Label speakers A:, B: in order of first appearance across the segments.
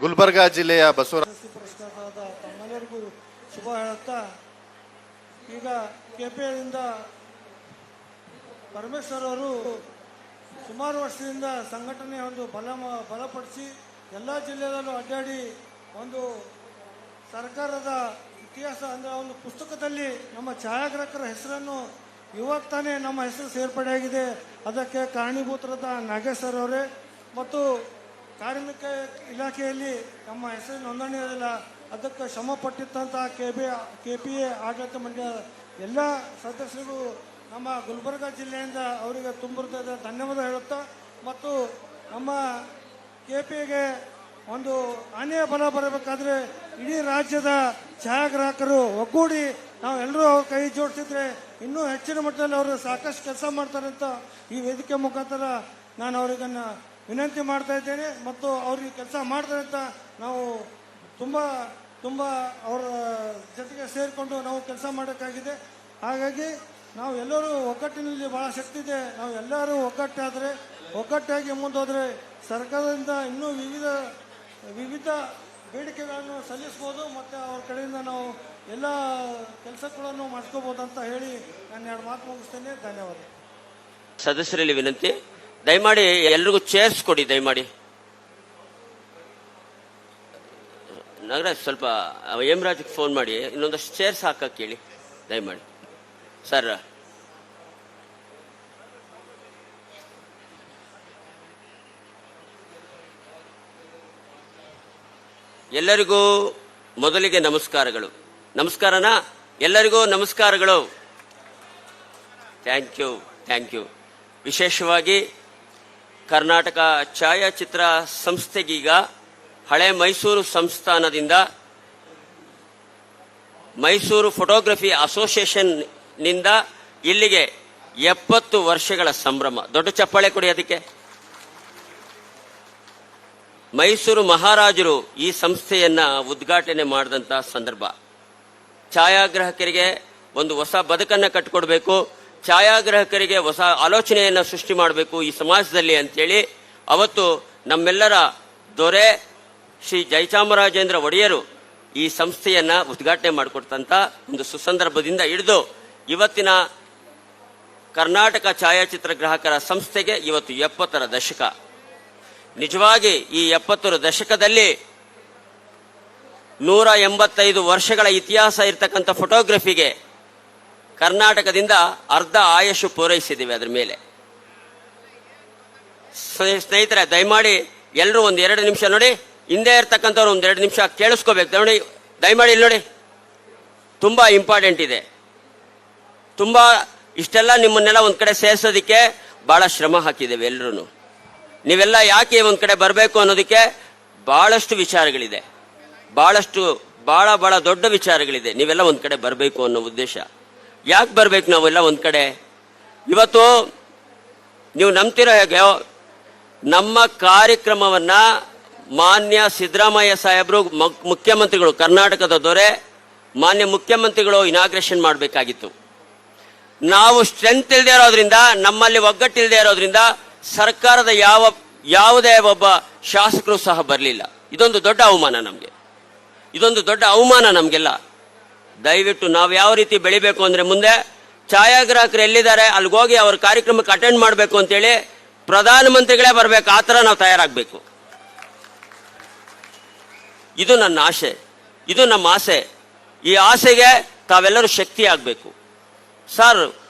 A: ಗುಲ್ಬರ್ಗಾ ಜಿಲ್ಲೆಯ ಬಸವರಾಜ
B: ಪುರಸ್ಕಾರದ ತಮ್ಮೆಲ್ಲರಿಗೂ ಶುಭ ಹೇಳುತ್ತಾ, ಈಗ ಕೆಪಿಯಿಂದ ಪರಮೇಶ್ವರ್ ಅವರು ಸುಮಾರು ವರ್ಷದಿಂದ ಸಂಘಟನೆ ಒಂದು ಬಲಪಡಿಸಿ ಎಲ್ಲ ಜಿಲ್ಲೆಯಲ್ಲೂ ಅಡ್ಡಾಡಿ ಒಂದು ಸರ್ಕಾರದ ಇತಿಹಾಸ ಅಂದರೆ ಒಂದು ಪುಸ್ತಕದಲ್ಲಿ ನಮ್ಮ ಛಾಯಾಗ್ರಾಹಕರ ಹೆಸರನ್ನು ಇವಾಗ ತಾನೇ ನಮ್ಮ ಹೆಸರು ಸೇರ್ಪಡೆಯಾಗಿದೆ. ಅದಕ್ಕೆ ಕಾರಣೀಭೂತರಾದ ನಾಗೇಶ್ ಸರ್ ಅವರೇ ಮತ್ತು ಕಾರ್ಮಿಕ ಇಲಾಖೆಯಲ್ಲಿ ನಮ್ಮ ಹೆಸರು ನೋಂದಣಿ ಇರಲಿಲ್ಲ, ಅದಕ್ಕೆ ಶ್ರಮ ಪಟ್ಟಿದ್ದಂಥ KPA ಆಡಳಿತ ಮಂಡಳಿಯ ಎಲ್ಲ ಸದಸ್ಯರು ನಮ್ಮ ಗುಲ್ಬರ್ಗಾ ಜಿಲ್ಲೆಯಿಂದ ಅವರಿಗೆ ತುಂಬಿರ್ತದೆ ಧನ್ಯವಾದ ಹೇಳುತ್ತಾ, ಮತ್ತು ನಮ್ಮ KPAಗೆ ಒಂದು ಆನೆಯ ಬಲ ಬರಬೇಕಾದ್ರೆ ಇಡೀ ರಾಜ್ಯದ ಛಾಯಾಗ್ರಾಹಕರು ಒಗ್ಗೂಡಿ ನಾವು ಎಲ್ಲರೂ ಅವ್ರ ಕೈ ಜೋಡಿಸಿದ್ರೆ ಇನ್ನೂ ಹೆಚ್ಚಿನ ಮಟ್ಟದಲ್ಲಿ ಅವರು ಸಾಕಷ್ಟು ಕೆಲಸ ಮಾಡ್ತಾರೆ ಅಂತ ಈ ವೇದಿಕೆ ಮುಖಾಂತರ ನಾನು ಅವರಿಗನ್ನು ವಿನಂತಿ ಮಾಡ್ತಾ ಇದ್ದೇನೆ. ಮತ್ತು ಅವ್ರಿಗೆ ಕೆಲಸ ಮಾಡ್ತಾರೆ ಅಂತ ನಾವು ತುಂಬ ಅವರ ಜೊತೆಗೆ ಸೇರಿಕೊಂಡು ನಾವು ಕೆಲಸ ಮಾಡೋಕ್ಕಾಗಿದೆ. ಹಾಗಾಗಿ ನಾವು ಎಲ್ಲರೂ ಒಗ್ಗಟ್ಟಿನಲ್ಲಿ ಭಾಳ ಶಕ್ತಿ ಇದೆ. ನಾವು ಎಲ್ಲರೂ ಒಗ್ಗಟ್ಟಾಗಿ ಮುಂದೋದ್ರೆ ಸರ್ಕಾರದಿಂದ ಇನ್ನೂ ವಿವಿಧ ಬೇಡಿಕೆಗಳನ್ನು ಸಲ್ಲಿಸ್ಬೋದು ಮತ್ತು ಅವ್ರ ಕಡೆಯಿಂದ ನಾವು ಎಲ್ಲ ಕೆಲಸಗಳನ್ನು ಮಾಡಿಸ್ಕೋಬೋದು ಅಂತ ಹೇಳಿ ನಾನು 2 ಮಾತು ಮುಗಿಸ್ತೇನೆ. ಧನ್ಯವಾದ.
C: ಸದಸ್ಯರಲ್ಲಿ ವಿನಂತಿ, ದಯಮಾಡಿ ಎಲ್ರಿಗೂ ಚೇರ್ಸ್ ಕೊಡಿ. ದಯಮಾಡಿ ನಾಗರಾಜ್ ಸ್ವಲ್ಪ ಹೇಮರಾಜ್ಗೆ ಫೋನ್ ಮಾಡಿ ಇನ್ನೊಂದಷ್ಟು ಚೇರ್ಸ್ ಹಾಕಕ್ಕೆ ಹೇಳಿ ದಯಮಾಡಿ. ಸರ್ ಎಲ್ಲರಿಗೂ ಮೊದಲಿಗೆ ನಮಸ್ಕಾರಗಳು. ನಮಸ್ಕಾರನಾ? ಎಲ್ಲರಿಗೂ ನಮಸ್ಕಾರಗಳು. Thank you. ವಿಶೇಷವಾಗಿ ಕರ್ನಾಟಕ ಛಾಯಾಚಿತ್ರ ಸಂಸ್ಥೆಗೀಗ ಹಳೆ ಮೈಸೂರು ಸಂಸ್ಥಾನದಿಂದ ಮೈಸೂರು ಫೋಟೋಗ್ರಫಿ ಅಸೋಸಿಯೇಷನ್ನಿಂದ ಇಲ್ಲಿಗೆ 70 ವರ್ಷಗಳ ಸಂಭ್ರಮ. ದೊಡ್ಡ ಚಪ್ಪಾಳೆ ಕೊಡಿ ಅದಕ್ಕೆ. ಮೈಸೂರು ಮಹಾರಾಜರು ಈ ಸಂಸ್ಥೆಯನ್ನ ಉದ್ಘಾಟನೆ ಮಾಡಿದಂಥ ಸಂದರ್ಭ. ಛಾಯಾಗ್ರಾಹಕರಿಗೆ ಒಂದು ಹೊಸ ಬದುಕನ್ನು ಕಟ್ಟಿಕೊಡ್ಬೇಕು, ಛಾಯಾಗ್ರಾಹಕರಿಗೆ ಹೊಸ ಆಲೋಚನೆಯನ್ನು ಸೃಷ್ಟಿ ಮಾಡಬೇಕು ಈ ಸಮಾಜದಲ್ಲಿ ಅಂತೇಳಿ ಅವತ್ತು ನಮ್ಮೆಲ್ಲರ ದೊರೆ ಶ್ರೀ ಜಯಚಾಮರಾಜೇಂದ್ರ ಒಡೆಯರು ಈ ಸಂಸ್ಥೆಯನ್ನ ಉದ್ಘಾಟನೆ ಮಾಡಿಕೊಡ್ತಂಥ ಒಂದು ಸುಸಂದರ್ಭದಿಂದ ಹಿಡಿದು ಇವತ್ತಿನ ಕರ್ನಾಟಕ ಛಾಯಾಚಿತ್ರ ಗ್ರಾಹಕರ ಸಂಸ್ಥೆಗೆ ಇವತ್ತು 70ರ ದಶಕ. ನಿಜವಾಗಿ ಈ 70ರ ದಶಕದಲ್ಲಿ 185 ವರ್ಷಗಳ ಇತಿಹಾಸ ಇರತಕ್ಕಂಥ ಫೋಟೋಗ್ರಫಿಗೆ ಕರ್ನಾಟಕದಿಂದ ಅರ್ಧ ಆಯುಷು ಪೂರೈಸಿದ್ದೀವಿ. ಅದರ ಮೇಲೆ ಸ್ನೇಹಿತರೆ ದಯಮಾಡಿ ಎಲ್ಲರೂ 1-2 ನಿಮಿಷ ನೋಡಿ, ಹಿಂದೆ ಇರ್ತಕ್ಕಂಥವ್ರು 1-2 ನಿಮಿಷ ಕೇಳಿಸ್ಕೋಬೇಕು ನೋಡಿ. ದಯಮಾಡಿ ಇಲ್ಲಿ ನೋಡಿ, ತುಂಬ ಇಂಪಾರ್ಟೆಂಟ್ ಇದೆ. ತುಂಬ ಇಷ್ಟೆಲ್ಲ ನಿಮ್ಮನ್ನೆಲ್ಲ ಒಂದು ಕಡೆ ಸೇರಿಸೋದಕ್ಕೆ ಭಾಳ ಶ್ರಮ ಹಾಕಿದ್ದೇವೆ ಎಲ್ಲರೂ. ನೀವೆಲ್ಲ ಯಾಕೆ ಒಂದು ಕಡೆ ಬರಬೇಕು ಅನ್ನೋದಕ್ಕೆ ಭಾಳಷ್ಟು ವಿಚಾರಗಳಿದೆ, ಭಾಳ ದೊಡ್ಡ ವಿಚಾರಗಳಿದೆ. ನೀವೆಲ್ಲ ಒಂದು ಕಡೆ ಬರಬೇಕು ಅನ್ನೋ ಉದ್ದೇಶ. ಯಾಕೆ ಬರಬೇಕು ನಾವೆಲ್ಲ ಒಂದು ಕಡೆ? ಇವತ್ತು ನೀವು ನಂಬ್ತಿರೋ ಹೇಗೆ ನಮ್ಮ ಕಾರ್ಯಕ್ರಮವನ್ನ ಮಾನ್ಯ ಸಿದ್ದರಾಮಯ್ಯ ಸಾಹೇಬರು ಮುಖ್ಯಮಂತ್ರಿಗಳು, ಕರ್ನಾಟಕದ ದೊರೆ ಮಾನ್ಯ ಮುಖ್ಯಮಂತ್ರಿಗಳು ಇನಾಗ್ರೇಷನ್ ಮಾಡಬೇಕಾಗಿತ್ತು. ನಾವು ಸ್ಟ್ರೆಂತ್ ಇಲ್ಲದೆ ಇರೋದ್ರಿಂದ, ನಮ್ಮಲ್ಲಿ ಒಗ್ಗಟ್ಟಿಲ್ಲದೆ ಇರೋದ್ರಿಂದ ಸರ್ಕಾರದ ಯಾವುದೇ ಒಬ್ಬ ಶಾಸಕರು ಸಹ ಬರಲಿಲ್ಲ. ಇದೊಂದು ದೊಡ್ಡ ಅವಮಾನ ನಮಗೆಲ್ಲ. ದಯವಿಟ್ಟು ನಾವು ಯಾವ ರೀತಿ ಬೆಳಿಬೇಕು ಅಂದ್ರೆ, ಮುಂದೆ ಛಾಯಾಗ್ರಾಹಕರು ಎಲ್ಲಿದ್ದಾರೆ ಅಲ್ಲಿಗೋಗಿ ಅವ್ರ ಕಾರ್ಯಕ್ರಮಕ್ಕೆ ಅಟೆಂಡ್ ಮಾಡಬೇಕು ಅಂತೇಳಿ ಪ್ರಧಾನಮಂತ್ರಿಗಳೇ ಬರಬೇಕು, ಆ ಥರ ನಾವು ತಯಾರಾಗಬೇಕು. ಇದು ನನ್ನ ಆಸೆ, ಇದು ನಮ್ಮ ಆಸೆ. ಈ ಆಸೆಗೆ ತಾವೆಲ್ಲರೂ ಶಕ್ತಿ ಆಗಬೇಕು. ಸರ್,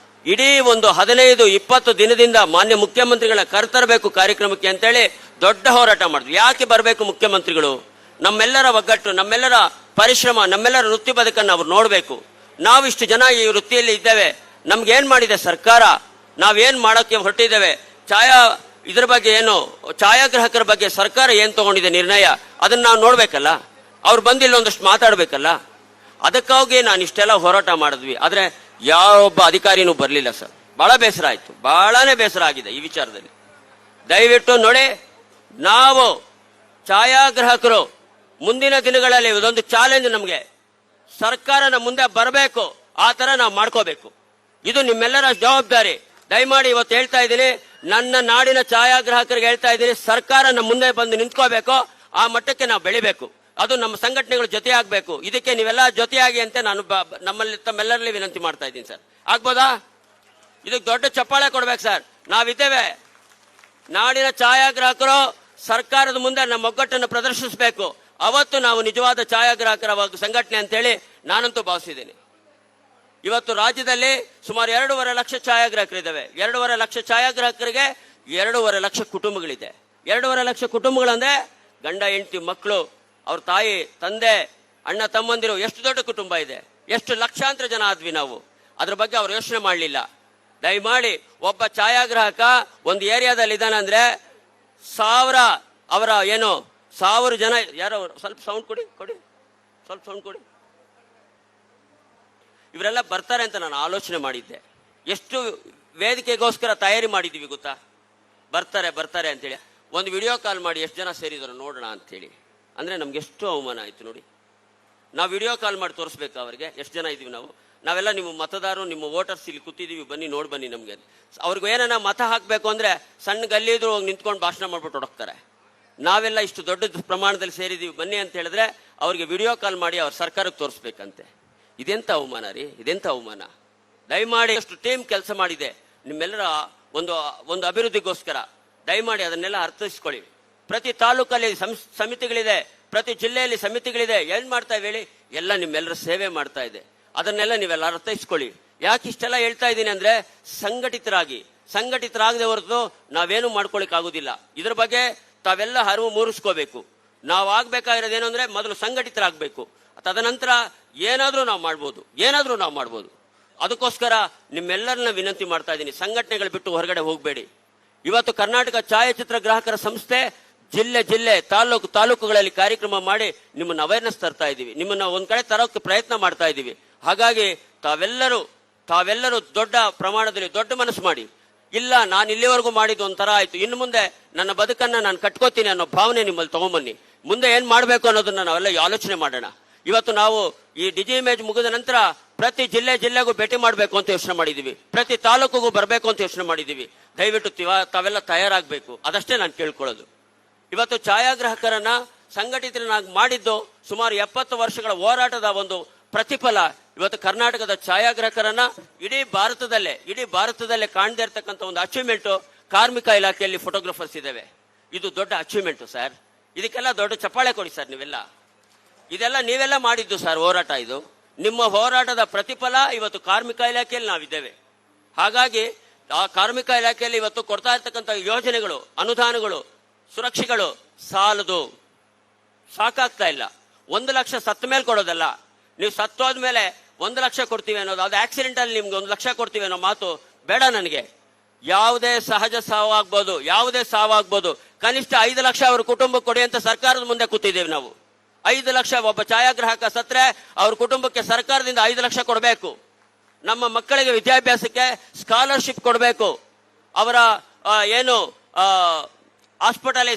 C: ಇಡೀ ಒಂದು 15-20 ದಿನದಿಂದ ಮಾನ್ಯ ಮುಖ್ಯಮಂತ್ರಿಗಳ ಕರೆತರಬೇಕು ಕಾರ್ಯಕ್ರಮಕ್ಕೆ ಅಂತೇಳಿ ದೊಡ್ಡ ಹೋರಾಟ ಮಾಡಿದ್ವಿ. ಯಾಕೆ ಬರಬೇಕು ಮುಖ್ಯಮಂತ್ರಿಗಳು? ನಮ್ಮೆಲ್ಲರ ಒಗ್ಗಟ್ಟು, ನಮ್ಮೆಲ್ಲರ ಪರಿಶ್ರಮ, ನಮ್ಮೆಲ್ಲರ ವೃತ್ತಿ ಬದುಕನ್ನು ಅವ್ರು ನೋಡಬೇಕು. ನಾವಿಷ್ಟು ಜನ ಈ ವೃತ್ತಿಯಲ್ಲಿ ಇದ್ದೇವೆ, ನಮ್ಗೇನ್ ಮಾಡಿದೆ ಸರ್ಕಾರ, ನಾವೇನ್ ಮಾಡೋಕ್ಕೆ ಹೊರಟಿದ್ದೇವೆ, ಇದ್ರ ಬಗ್ಗೆ ಏನು, ಛಾಯಾಗ್ರಾಹಕರ ಬಗ್ಗೆ ಸರ್ಕಾರ ಏನ್ ತಗೊಂಡಿದೆ ನಿರ್ಣಯ, ಅದನ್ನ ನಾವು ನೋಡ್ಬೇಕಲ್ಲ. ಅವ್ರು ಬಂದಿಲ್ಲ ಒಂದಷ್ಟು ಮಾತಾಡ್ಬೇಕಲ್ಲ. ಅದಕ್ಕಾಗಿ ನಾನು ಇಷ್ಟೆಲ್ಲ ಹೋರಾಟ ಮಾಡಿದ್ವಿ. ಆದ್ರೆ ಯಾವೊಬ್ಬ ಅಧಿಕಾರಿನೂ ಬರಲಿಲ್ಲ ಸರ್. ಬಹಳ ಬೇಸರ ಆಯ್ತು, ಬಹಳನೇ ಬೇಸರ ಆಗಿದೆ ಈ ವಿಚಾರದಲ್ಲಿ. ದಯವಿಟ್ಟು ನೋಡಿ, ನಾವು ಛಾಯಾಗ್ರಾಹಕರು ಮುಂದಿನ ದಿನಗಳಲ್ಲಿ ಇದೊಂದು ಚಾಲೆಂಜ್ ನಮಗೆ. ಸರ್ಕಾರನ ಮುಂದೆ ಬರಬೇಕು, ಆ ತರ ನಾವು ಮಾಡ್ಕೋಬೇಕು. ಇದು ನಿಮ್ಮೆಲ್ಲರ ಜವಾಬ್ದಾರಿ. ದಯಮಾಡಿ ಇವತ್ತು ಹೇಳ್ತಾ ಇದ್ದೀನಿ, ನನ್ನ ನಾಡಿನ ಛಾಯಾಗ್ರಾಹಕರಿಗೆ ಹೇಳ್ತಾ ಇದ್ದೀನಿ, ಸರ್ಕಾರ ನಮ್ಮ ಮುಂದೆ ಬಂದು ನಿಂತ್ಕೋಬೇಕು. ಆ ಮಟ್ಟಕ್ಕೆ ನಾವು ಬೆಳಿಬೇಕು. ಅದು ನಮ್ಮ ಸಂಘಟನೆಗಳು ಜೊತೆ ಆಗಬೇಕು. ಇದಕ್ಕೆ ನೀವೆಲ್ಲ ಜೊತೆಯಾಗಿ ಅಂತ ನಾನು ನಮ್ಮಲ್ಲಿ ತಮ್ಮೆಲ್ಲರಲ್ಲಿ ವಿನಂತಿ ಮಾಡ್ತಾ ಇದ್ದೀನಿ ಸರ್. ಆಗ್ಬೋದಾ? ಇದಕ್ಕೆ ದೊಡ್ಡ ಚಪ್ಪಾಳೆ ಕೊಡ್ಬೇಕು ಸರ್. ನಾವಿದ್ದೇವೆ. ನಾಡಿನ ಛಾಯಾಗ್ರಾಹಕರು ಸರ್ಕಾರದ ಮುಂದೆ ನಮ್ಮ ಒಗ್ಗಟ್ಟನ್ನು ಪ್ರದರ್ಶಿಸಬೇಕು. ಅವತ್ತು ನಾವು ನಿಜವಾದ ಛಾಯಾಗ್ರಾಹಕರ ಸಂಘಟನೆ ಅಂತೇಳಿ ನಾನಂತೂ ಭಾವಿಸಿದ್ದೀನಿ. ಇವತ್ತು ರಾಜ್ಯದಲ್ಲಿ ಸುಮಾರು 2.5 ಲಕ್ಷ ಛಾಯಾಗ್ರಾಹಕರಿದ್ದಾವೆ. 2.5 ಲಕ್ಷ ಛಾಯಾಗ್ರಾಹಕರಿಗೆ 2.5 ಲಕ್ಷ ಕುಟುಂಬಗಳಿದೆ. 2.5 ಲಕ್ಷ ಕುಟುಂಬಗಳಂದ್ರೆ ಗಂಡ ಹೆಂಡತಿ ಮಕ್ಕಳು, ಅವ್ರ ತಾಯಿ ತಂದೆ ಅಣ್ಣ ತಮ್ಮಂದಿರು, ಎಷ್ಟು ದೊಡ್ಡ ಕುಟುಂಬ ಇದೆ. ಎಷ್ಟು ಲಕ್ಷಾಂತರ ಜನ ಆದ್ವಿ ನಾವು. ಅದ್ರ ಬಗ್ಗೆ ಅವ್ರು ಯೋಚನೆ ಮಾಡಲಿಲ್ಲ. ದಯಮಾಡಿ ಒಬ್ಬ ಛಾಯಾಗ್ರಾಹಕ ಒಂದು ಏರಿಯಾದಲ್ಲಿ ಇದ್ದಾನಂದ್ರೆ 1000 ಜನ ಯಾರೋ ಸ್ವಲ್ಪ ಸೌಂಡ್ ಕೊಡಿ ಸ್ವಲ್ಪ ಸೌಂಡ್ ಕೊಡಿ. ಇವರೆಲ್ಲ ಬರ್ತಾರೆ ಅಂತ ನಾನು ಆಲೋಚನೆ ಮಾಡಿದ್ದೆ. ಎಷ್ಟು ವೇದಿಕೆಗೋಸ್ಕರ ತಯಾರಿ ಮಾಡಿದ್ದೀವಿ ಗೊತ್ತಾ? ಬರ್ತಾರೆ ಅಂತೇಳಿ ಒಂದು ವಿಡಿಯೋ ಕಾಲ್ ಮಾಡಿ ಎಷ್ಟು ಜನ ಸೇರಿದ್ರು ನೋಡೋಣ ಅಂತೇಳಿ. ಅಂದರೆ ನಮ್ಗೆ ಎಷ್ಟು ಅವಮಾನ ಆಯಿತು ನೋಡಿ. ನಾವು ವಿಡಿಯೋ ಕಾಲ್ ಮಾಡಿ ತೋರಿಸ್ಬೇಕು ಅವರಿಗೆ ಎಷ್ಟು ಜನ ಇದ್ದೀವಿ ನಾವೆಲ್ಲ ನಿಮ್ಮ ಮತದಾರರು, ನಿಮ್ಮ ವೋಟರ್ಸ್ ಇಲ್ಲಿ ಕೂತಿದ್ದೀವಿ, ಬನ್ನಿ ನೋಡಿ ಬನ್ನಿ. ನಮಗೆ ಅವ್ರಿಗೂ ಏನಾರ ಮತ ಹಾಕಬೇಕು ಅಂದರೆ ಸಣ್ಣ ಗಲ್ಲಿದ್ರು ಹೋಗಿ ನಿಂತ್ಕೊಂಡು ಭಾಷಣ ಮಾಡ್ಬಿಟ್ಟು ಹೊಡೋಗ್ತಾರೆ. ನಾವೆಲ್ಲ ಇಷ್ಟು ದೊಡ್ಡ ಪ್ರಮಾಣದಲ್ಲಿ ಸೇರಿದ್ದೀವಿ ಬನ್ನಿ ಅಂತ ಹೇಳಿದ್ರೆ ಅವ್ರಿಗೆ ವಿಡಿಯೋ ಕಾಲ್ ಮಾಡಿ ಅವ್ರ ಸರ್ಕಾರಕ್ಕೆ ತೋರಿಸ್ಬೇಕಂತೆ. ಇದೆಂಥ ಅವಮಾನ ರೀ, ಇದೆಂಥ ಅವಮಾನ. ದಯಮಾಡಿ ಅಷ್ಟು ಟೀಮ್ ಕೆಲಸ ಮಾಡಿದೆ ನಿಮ್ಮೆಲ್ಲರ ಒಂದು ಅಭಿವೃದ್ಧಿಗೋಸ್ಕರ. ದಯಮಾಡಿ ಅದನ್ನೆಲ್ಲ ಅರ್ಥೈಸ್ಕೊಳ್ಳಿ. ಪ್ರತಿ ತಾಲೂಕಲ್ಲಿ ಸಮಿತಿಗಳಿದೆ, ಪ್ರತಿ ಜಿಲ್ಲೆಯಲ್ಲಿ ಸಮಿತಿಗಳಿದೆ. ಏನ್ ಮಾಡ್ತಾ ಹೇಳಿ? ಎಲ್ಲ ನಿಮ್ಮೆಲ್ಲರ ಸೇವೆ ಮಾಡ್ತಾ ಇದೆ. ಅದನ್ನೆಲ್ಲ ನೀವೆಲ್ಲ ಅರ್ಥೈಸ್ಕೊಳ್ಳಿ. ಯಾಕೆ ಇಷ್ಟೆಲ್ಲ ಹೇಳ್ತಾ ಇದ್ದೀನಿ ಅಂದ್ರೆ ಸಂಘಟಿತರಾಗದೆ ಹೊರತು ನಾವೇನು ಮಾಡ್ಕೊಳಿಕ್ ಆಗುದಿಲ್ಲ. ಇದ್ರ ಬಗ್ಗೆ ತಾವೆಲ್ಲ ಅರಿವು ಮೂಡಿಸ್ಕೋಬೇಕು. ನಾವು ಆಗ್ಬೇಕಾಗಿರೋದೇನು ಅಂದ್ರೆ ಮೊದಲು ಸಂಘಟಿತರಾಗಬೇಕು. ತದನಂತರ ಏನಾದ್ರೂ ನಾವು ಮಾಡ್ಬೋದು. ಅದಕ್ಕೋಸ್ಕರ ನಿಮ್ಮೆಲ್ಲರನ್ನ ವಿನಂತಿ ಮಾಡ್ತಾ ಇದ್ದೀನಿ, ಸಂಘಟನೆಗಳು ಬಿಟ್ಟು ಹೊರಗಡೆ ಹೋಗಬೇಡಿ. ಇವತ್ತು ಕರ್ನಾಟಕ ಛಾಯಾಚಿತ್ರ ಗ್ರಾಹಕರ ಸಂಸ್ಥೆ ಜಿಲ್ಲೆ ತಾಲೂಕುಗಳಲ್ಲಿ ಕಾರ್ಯಕ್ರಮ ಮಾಡಿ ನಿಮ್ಮನ್ನ ಅವೇರ್ನೆಸ್ ತರ್ತಾ ಇದ್ದೀವಿ. ನಿಮ್ಮನ್ನ ಒಂದ್ ಕಡೆ ತರೋಕೆ ಪ್ರಯತ್ನ ಮಾಡ್ತಾ ಇದ್ದೀವಿ. ಹಾಗಾಗಿ ತಾವೆಲ್ಲರೂ ದೊಡ್ಡ ಪ್ರಮಾಣದಲ್ಲಿ ದೊಡ್ಡ ಮನಸ್ಸು ಮಾಡಿ, ಇಲ್ಲ ನಾನು ಇಲ್ಲಿವರೆಗೂ ಮಾಡಿದ್ದು ಒಂಥರ ಆಯ್ತು, ಇನ್ನು ಮುಂದೆ ನನ್ನ ಬದುಕನ್ನ ನಾನು ಕಟ್ಕೋತೀನಿ ಅನ್ನೋ ಭಾವನೆ ನಿಮ್ಮಲ್ಲಿ ತಗೊಂಬನ್ನಿ. ಮುಂದೆ ಏನ್ ಮಾಡ್ಬೇಕು ಅನ್ನೋದನ್ನ ನಾವೆಲ್ಲ ಯೋಚನೆ ಮಾಡೋಣ. ಇವತ್ತು ನಾವು ಈ ಡಿಜಿ ಇಮೇಜ್ ಮುಗಿದ ನಂತರ ಪ್ರತಿ ಜಿಲ್ಲೆಗೂ ಭೇಟಿ ಮಾಡಬೇಕು ಅಂತ ಯೋಚನೆ ಮಾಡಿದೀವಿ. ಪ್ರತಿ ತಾಲೂಕಿಗೂ ಬರಬೇಕು ಅಂತ ಯೋಚನೆ ಮಾಡಿದೀವಿ. ದಯವಿಟ್ಟು ತಾವೆಲ್ಲ ತಯಾರಾಗಬೇಕು. ಅದಷ್ಟೇ ನಾನು ಕೇಳ್ಕೊಳ್ಳೋದು. ಇವತ್ತು ಛಾಯಾಗ್ರಾಹಕರನ್ನ ಸಂಘಟಿತರನ್ನಾಗಿ ಮಾಡಿದ್ದು ಸುಮಾರು 70 ವರ್ಷಗಳ ಹೋರಾಟದ ಒಂದು ಪ್ರತಿಫಲ. ಇವತ್ತು ಕರ್ನಾಟಕದ ಛಾಯಾಗ್ರಾಹಕರನ್ನ ಇಡೀ ಭಾರತದಲ್ಲೇ ಕಾಣದೇ ಇರತಕ್ಕಂಥ ಒಂದು ಅಚೀವ್ಮೆಂಟ್ ಕಾರ್ಮಿಕ ಇಲಾಖೆಯಲ್ಲಿ ಫೋಟೋಗ್ರಾಫರ್ಸ್ ಇದ್ದೇವೆ. ಇದು ದೊಡ್ಡ ಅಚೀವ್ಮೆಂಟ್ ಸರ್. ಇದಕ್ಕೆಲ್ಲ ದೊಡ್ಡ ಚಪ್ಪಾಳೆ ಕೊಡಿ ಸರ್. ನೀವೆಲ್ಲ ಮಾಡಿದ್ದು ಸರ್ ಹೋರಾಟ. ಇದು ನಿಮ್ಮ ಹೋರಾಟದ ಪ್ರತಿಫಲ. ಇವತ್ತು ಕಾರ್ಮಿಕ ಇಲಾಖೆಯಲ್ಲಿ ನಾವಿದ್ದೇವೆ. ಹಾಗಾಗಿ ಆ ಕಾರ್ಮಿಕ ಇಲಾಖೆಯಲ್ಲಿ ಇವತ್ತು ಕೊಡ್ತಾ ಇರ್ತಕ್ಕಂಥ ಯೋಜನೆಗಳು, ಅನುದಾನಗಳು, ಸುರಕ್ಷೆಗಳು ಸಾಕಾಗ್ತಾ ಇಲ್ಲ. 1 ಲಕ್ಷ ಸತ್ತ ಮೇಲೆ ಕೊಡೋದಲ್ಲ, ನೀವು ಸತ್ತೋದ್ಮೇಲೆ 1 ಲಕ್ಷ ಕೊಡ್ತೀವಿ ಅನ್ನೋದು, ಅದು ಆಕ್ಸಿಡೆಂಟ್ ಅಲ್ಲಿ ನಿಮ್ಗೆ 1 ಲಕ್ಷ ಕೊಡ್ತೀವಿ ಅನ್ನೋ ಮಾತು ಬೇಡ ನನಗೆ. ಯಾವುದೇ ಸಹಜ ಸಾವಾಗ್ಬೋದು, ಕನಿಷ್ಠ 5 ಲಕ್ಷ ಅವ್ರ ಕುಟುಂಬಕ್ಕೆ ಕೊಡಿ ಅಂತ ಸರ್ಕಾರದ ಮುಂದೆ ಕೂತಿದ್ದೇವೆ ನಾವು. 5 ಲಕ್ಷ ಒಬ್ಬ ಛಾಯಾಗ್ರಾಹಕ ಸತ್ರೆ ಅವ್ರ ಕುಟುಂಬಕ್ಕೆ ಸರ್ಕಾರದಿಂದ 5 ಲಕ್ಷ ಕೊಡಬೇಕು. ನಮ್ಮ ಮಕ್ಕಳಿಗೆ ವಿದ್ಯಾಭ್ಯಾಸಕ್ಕೆ ಸ್ಕಾಲರ್ಶಿಪ್ ಕೊಡಬೇಕು. ಅವರ